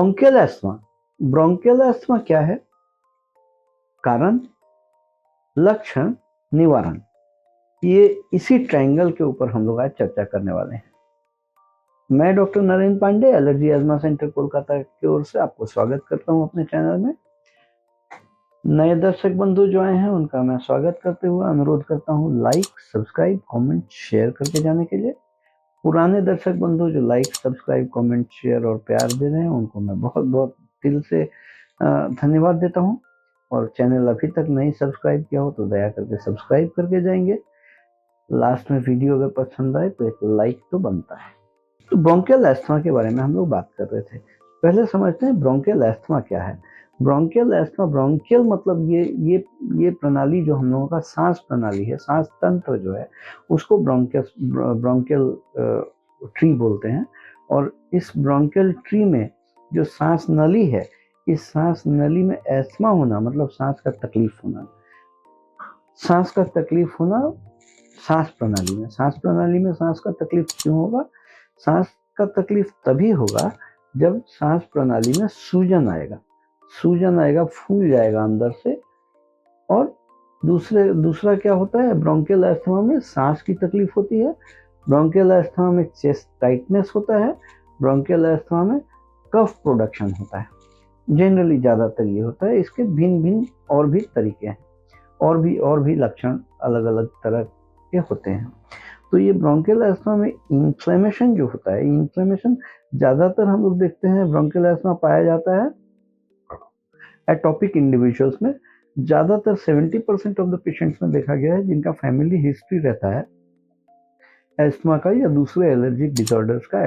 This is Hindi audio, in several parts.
Bronchial asthma. ब्रोंकियल एस्थमा क्या है? कारण, लक्षण, निवारण, ये इसी ट्रायंगल के ऊपर हम लोग आज चर्चा करने वाले हैं। मैं doctor Narendra Pandey, allergy asthma centre Kolkata की ओर से आपको स्वागत करता हूं अपने चैनल में। नए दर्शक बंधु जो आए हैं उनका मैं स्वागत करते हुए अनुरोध करता हूं लाइक, सब्सक्राइब, कमेंट, शेयर करके जाने के लिए। पुराने दर्शक बंधु जो लाइक, सब्सक्राइब, कमेंट, शेयर और प्यार दे रहे हैं उनको मैं बहुत बहुत दिल से धन्यवाद देता हूं। और चैनल अभी तक नहीं सब्सक्राइब किया हो तो दया करके सब्सक्राइब करके जाएंगे। लास्ट में वीडियो अगर पसंद आए तो एक लाइक तो बनता है। तो ब्रोंकियल एस्थमा के बारे में हम लोग बात कर रहे थे। पहले समझते हैं ब्रोंकियल एस्थमा क्या है। ब्रोंकियल एस्थमा, ब्रोंकियल मतलब ये प्रणाली जो हम लोगों का सांस प्रणाली है, सांस तंत्र जो है उसको ब्रोंकियल ट्री बोलते हैं। और इस ब्रोंकियल ट्री में जो सांस नली है, इस सांस नली में एस्थमा होना मतलब सांस का तकलीफ होना। सांस का तकलीफ होना सांस प्रणाली में, सांस का तकलीफ क्यों होगा? सांस का तकलीफ तभी होगा जब सांस प्रणाली में सूजन आएगा, फूल जाएगा अंदर से। और दूसरा क्या होता है? ब्रोंकियल एस्थमा में सांस की तकलीफ होती है, ब्रोंकियल एस्थमा में चेस्ट टाइटनेस होता है, ब्रोंकियल एस्थमा में कफ प्रोडक्शन होता है। जनरली ज्यादातर ये होता है। इसके भिन्न और भी तरीके हैं, और भी लक्षण अलग अलग तरह के होते हैं। तो ये ब्रोंकियल एस्थमा में इन्फ्लेमेशन जो होता है, इन्फ्लेमेशन ज्यादातर हम लोग देखते हैं ब्रोंकियल एस्थमा पाया जाता है एटोपिक इंडिविजुअल्स में। ज्यादातर 70% ऑफ द पेशेंट्स में देखा गया है जिनका फैमिली हिस्ट्री रहता है एस्थमा का या दूसरे एलर्जिक डिसऑर्डर्स का,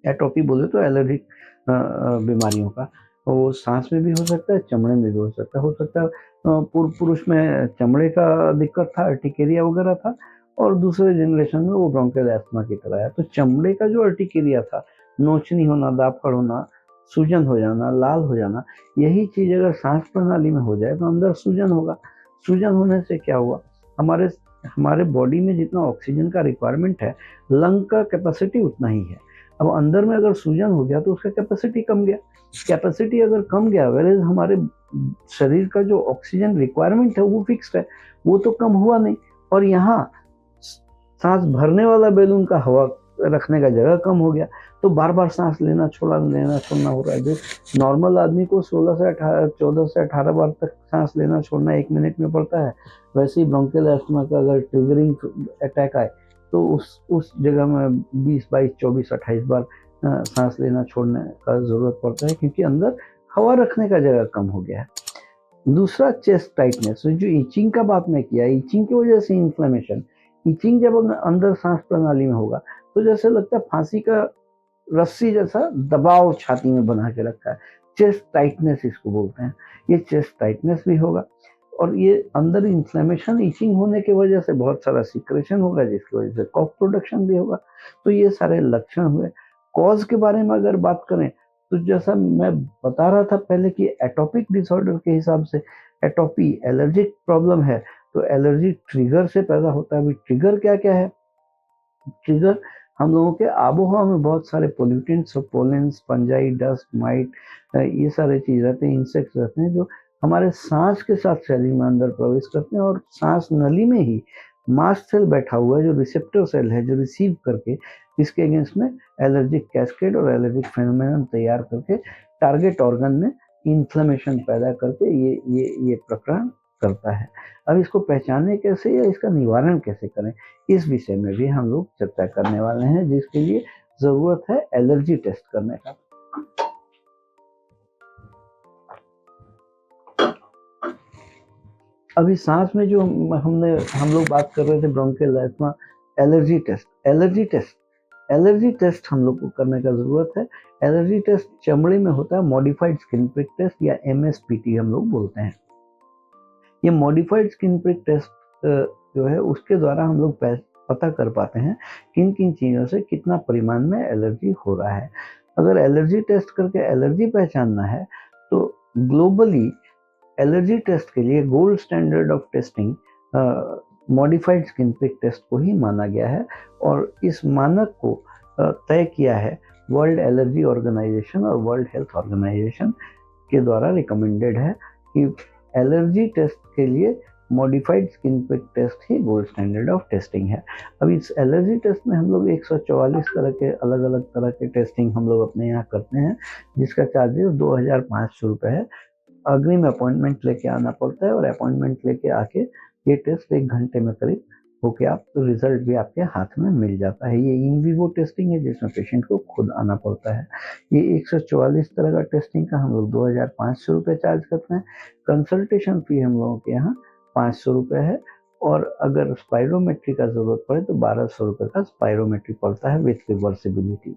एटोपी बोले तो एलर्जिक बीमारियों का। वो सांस में भी हो सकता है, चमड़े में भी हो सकता है। पूर्व पुरुष में चमड़े का दिक्कत था, अर्टिकेरिया वगैरह था, और दूसरे जनरेशन में वो ब्रोंकियल एस्थमा की तरह है। तो चमड़े का जो अर्टिकेरिया था, नोचनी होना, दाफड़ होना, सूजन हो जाना, लाल हो जाना, यही चीज अगर सांस प्रणाली में हो जाए तो अंदर सूजन होगा। सूजन होने से क्या हुआ? हमारे बॉडी में जितना ऑक्सीजन का रिक्वायरमेंट है, लंग का कैपेसिटी उतना ही है। अब अंदर में अगर सूजन हो गया तो उसका कैपेसिटी कम गया। कैपेसिटी अगर कम गया, वेयर हमारे शरीर का जो ऑक्सीजन रिक्वायरमेंट है वो फिक्स्ड है, वो तो कम हुआ नहीं। और यहाँ सांस भरने वाला बैलून का हवा रखने का जगह कम हो गया, तो बार बार सांस लेना छोड़ना हो रहा है। जो नॉर्मल आदमी को 14 से 18 बार तक सांस लेना छोड़ना 1 मिनट में पड़ता है, वैसे ही ब्रोंकियल एस्थमा का अगर ट्रिगरिंग अटैक आए तो उस जगह में 20, 22, 24, 28 बार सांस लेना छोड़ने का जरूरत पड़ता है, क्योंकि अंदर हवा रखने का जगह कम हो गया है। दूसरा, चेस्ट टाइटनेस। जो इचिंग का बात मैं किया, इचिंग की वजह से इन्फ्लेमेशन, इचिंग जब अंदर सांस प्रणाली में होगा तो जैसे लगता है फांसी का रस्सी जैसा दबाव छाती में बना के रखा है। चेस्ट टाइटनेस इसको बोलते हैं। ये चेस्ट टाइटनेस भी होगा, और ये अंदर इन्फ्लेमेशन, इचिंग होने की वजह से बहुत सारा सिक्रेशन होगा, जिसकी वजह से कॉफ प्रोडक्शन भी होगा। तो ये सारे लक्षण हुए। कॉज के बारे में अगर बात करें तो जैसा मैं बता रहा था पहले कि एटोपिक डिसऑर्डर के हिसाब से एटोपी एलर्जिक प्रॉब्लम है, तो एलर्जी ट्रिगर से पैदा होता है। अभी ट्रिगर क्या क्या है? ट्रिगर हम लोगों के आबोहवा में बहुत सारे pollutants, pollens, fungi, dust, might, ये सारे चीज रहते हैं, इंसेक्ट्स रहते हैं, जो हमारे सांस के साथ शरीर में अंदर प्रवेश करते हैं। और सांस नली में ही मास्ट सेल बैठा हुआ है, जो रिसेप्टर सेल है, जो रिसीव करके इसके अगेंस्ट में एलर्जिक कैस्केड और एलर्जिक फेनोमेनन तैयार करके टारगेट ऑर्गन में इन्फ्लेमेशन पैदा करके ये प्रकरण करता है। अब इसको पहचाने कैसे या इसका निवारण कैसे करें, इस विषय में भी हम लोग चर्चा करने वाले हैं, जिसके लिए जरूरत है एलर्जी टेस्ट करने का। अभी सांस में जो हम लोग बात कर रहे थे ब्रोंकियल एस्थमा, एलर्जी टेस्ट हम लोग को करने का जरूरत है। एलर्जी टेस्ट चमड़े में होता है, मॉडिफाइड स्किन प्रिक टेस्ट या MSPT हम लोग बोलते हैं। ये मॉडिफाइड स्किन प्रिक टेस्ट जो है उसके द्वारा हम लोग पता कर पाते हैं किन किन चीज़ों से कितना परिमाण में एलर्जी हो रहा है। अगर एलर्जी टेस्ट करके एलर्जी पहचानना है तो ग्लोबली एलर्जी टेस्ट के लिए gold standard of testing modified skin prick test को ही माना गया है। और इस मानक को तय किया है वर्ल्ड एलर्जी ऑर्गेनाइजेशन और वर्ल्ड हेल्थ ऑर्गेनाइजेशन के द्वारा रिकमेंडेड है कि एलर्जी टेस्ट के लिए मॉडिफाइड स्किन पिक टेस्ट ही गोल्ड स्टैंडर्ड ऑफ टेस्टिंग है। अब इस एलर्जी टेस्ट में हम लोग 144 तरह के अलग अलग तरह के टेस्टिंग हम लोग अपने यहाँ करते हैं, जिसका चार्जेस 2500 रुपये है। अग्रिम अपॉइंटमेंट लेके आना पड़ता है और अपॉइंटमेंट लेके आके ये टेस्ट 1 घंटे में करीब होके आप रिजल्ट भी आपके हाथ में मिल जाता है। ये इन विवो टेस्टिंग है जिसमें पेशेंट को खुद आना पड़ता है। ये 144 तरह का टेस्टिंग का हम लोग 2500 रुपये चार्ज करते हैं। कंसल्टेशन फी हम लोगों के यहाँ 500 रुपये है, और अगर स्पायरोमेट्री का जरूरत पड़े तो 1200 रुपये का स्पायरोमेट्री पड़ता है विथ रिवर्सिबिलिटी।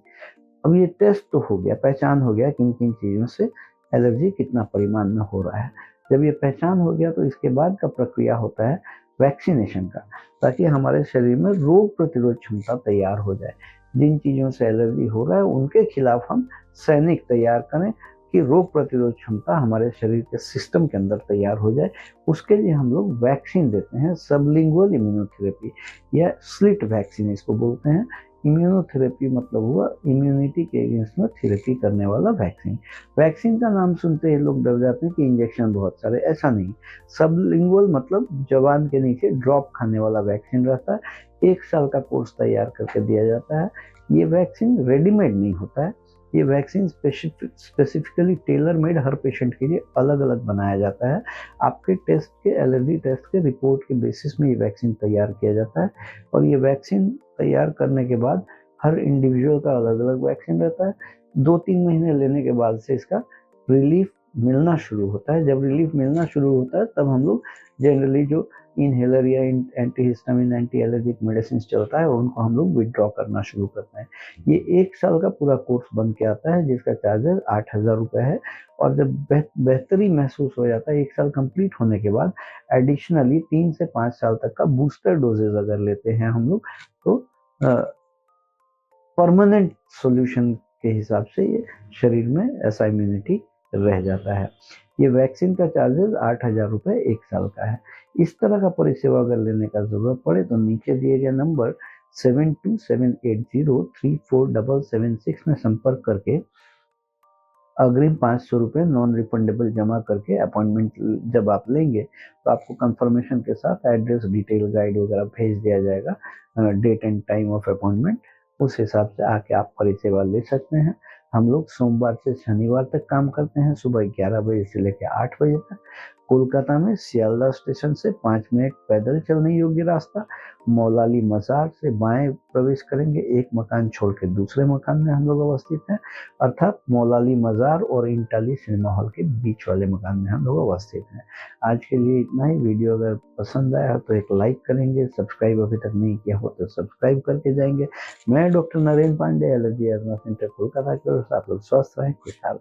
अब ये टेस्ट तो हो गया, पहचान हो गया किन किन चीज़ों से एलर्जी कितना परिमाण में हो रहा है। जब ये पहचान हो गया तो इसके बाद का प्रक्रिया होता है वैक्सीनेशन का, ताकि हमारे शरीर में रोग प्रतिरोध क्षमता तैयार हो जाए। जिन चीज़ों से एलर्जी हो रहा है उनके खिलाफ हम सैनिक तैयार करें कि रोग प्रतिरोध क्षमता हमारे शरीर के सिस्टम के अंदर तैयार हो जाए। उसके लिए हम लोग वैक्सीन देते हैं, सबलिंगुअल इम्यूनोथेरेपी या स्लिट वैक्सीन इसको बोलते हैं। इम्यूनोथेरेपी मतलब हुआ इम्यूनिटी के अगेंस्ट में थेरेपी करने वाला वैक्सीन। वैक्सीन का नाम सुनते ही लोग डर जाते हैं कि इंजेक्शन बहुत सारे, ऐसा नहीं। सबलिंगुअल मतलब जबान के नीचे ड्रॉप खाने वाला वैक्सीन रहता है। 1 साल का कोर्स तैयार करके दिया जाता है। ये वैक्सीन रेडीमेड नहीं होता है, ये vaccine specifically tailor made her patient के लिए अलग अलग बनाया जाता है। आपके टेस्ट के, एलर्जी टेस्ट के रिपोर्ट के बेसिस में ये वैक्सीन तैयार किया जाता है, और ये वैक्सीन तैयार करने के बाद हर इंडिविजुअल का अलग अलग वैक्सीन रहता है। 2-3 महीने लेने के बाद से इसका रिलीफ मिलना शुरू होता है। जब रिलीफ मिलना शुरू होता है तब हम लोग जनरली जो इनहेलर या एंटीहिस्टामिन, एंटी एलर्जिक मेडिसिन चलता है उनको हम लोग विड्रॉ करना शुरू करते हैं। ये 1 साल का पूरा कोर्स बन के आता है जिसका चार्जेस 8000 रुपये है। और जब बेहतरी महसूस हो जाता है 1 साल कंप्लीट होने के बाद, एडिशनली 3 से 5 साल तक का बूस्टर डोजेज अगर लेते हैं हम लोग तो परमानेंट सॉल्यूशन के हिसाब से ये शरीर में ऐसा इम्यूनिटी रह जाता है। ये वैक्सीन का चार्जेस 8000 रुपये 1 साल का है। इस तरह का परिसेवा अगर लेने का जरूरत पड़े तो नीचे दिए गए नंबर 7278034776 में संपर्क करके अग्रिम 500 रुपये नॉन रिफंडेबल जमा करके अपॉइंटमेंट जब आप लेंगे तो आपको कंफर्मेशन के साथ एड्रेस, डिटेल गाइड वगैरह भेज दिया जाएगा, date and time of appointment. उस हिसाब से आके आप परिसेवा ले सकते हैं। हम लोग सोमवार से शनिवार तक काम करते हैं, सुबह 11 बजे से लेकर 8 बजे तक। कोलकाता में सियालदह स्टेशन से 5 मिनट पैदल चलने योग्य रास्ता। मौलाली मज़ार से बाएं प्रवेश करेंगे, एक मकान छोड़ के दूसरे मकान में हम लोग अवस्थित हैं, अर्थात मौलाली मज़ार और इंटाली सिनेमा हॉल के बीच वाले मकान में हम लोग अवस्थित हैं। आज के लिए इतना ही। वीडियो अगर पसंद आया तो एक लाइक करेंगे, सब्सक्राइब अभी तक नहीं किया हो तो सब्सक्राइब करके जाएंगे। मैं doctor Narendra Pandey, allergy asthma centre Kolkata की ओर से। आप लोग स्वस्थ रहें, खुशहाल।